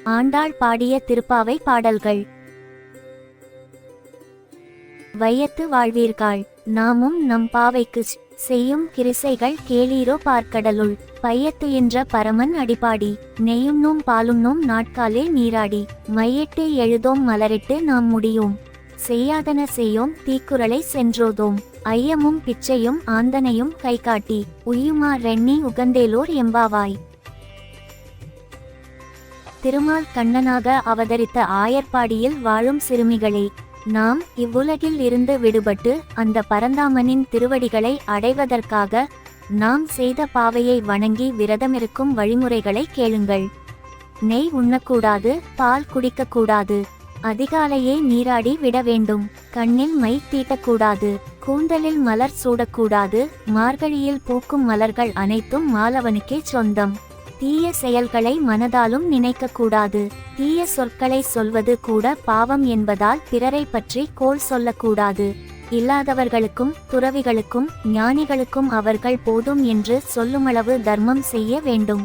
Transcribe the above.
ஆண்டாள் பாடிய திருப்பாவை பாடல்கள். வையத்து வாழ்வீர்கள் நாமும் நம் பாவைக்குச் செய்யும் கிரிசைகள் கேளீரோ பார்க்கடலுள். பையத்துயின்ற பரமன் அடிபாடி நெய்யுண்ணும் பாலுண்ணும் நாட்காலே நீராடி. மையிட்டு எழுதோம் மலரிட்டு நாம் முடியோம் செய்யாதன செய்யோம் தீக்குறளை சென்றோதோம். ஐயமும் பிச்சையும் ஆந்தனையும் கைகாட்டி உய்யுமா ரெண்ணி உகந்தேலோர் எம்பாவாய். திருமால் கண்ணனாக அவதரித்த ஆயர்பாடியில் வாழும் சிறுமிகளே, நாம் இவ்வுலகில் இருந்து விடுபட்டு அந்த பரந்தாமனின் திருவடிகளை அடைவதற்காக நாம் செய்த பாவையை வணங்கி விரதமிருக்கும் வழிமுறைகளை கேளுங்கள். நெய் உண்ணக்கூடாது, பால் குடிக்கக்கூடாது, அதிகாலையே நீராடி விட வேண்டும், கண்ணில் மை தீட்டக்கூடாது, கூந்தலில் மலர் சூடக்கூடாது, மார்கழியில் பூக்கும் மலர்கள் அனைத்தும் மாலவனுக்கே சொந்தம், தீய செயல்களை மனதாலும் நினைக்கக்கூடாது, தீய சொற்களை சொல்வது கூட பாவம் என்பதால் பிறரை பற்றி கோள் சொல்லக்கூடாது, இல்லாதவர்களுக்கும் துறவிகளுக்கும் ஞானிகளுக்கும் அவர்கள் போதும் என்று சொல்லுமளவு தர்மம் செய்ய வேண்டும்.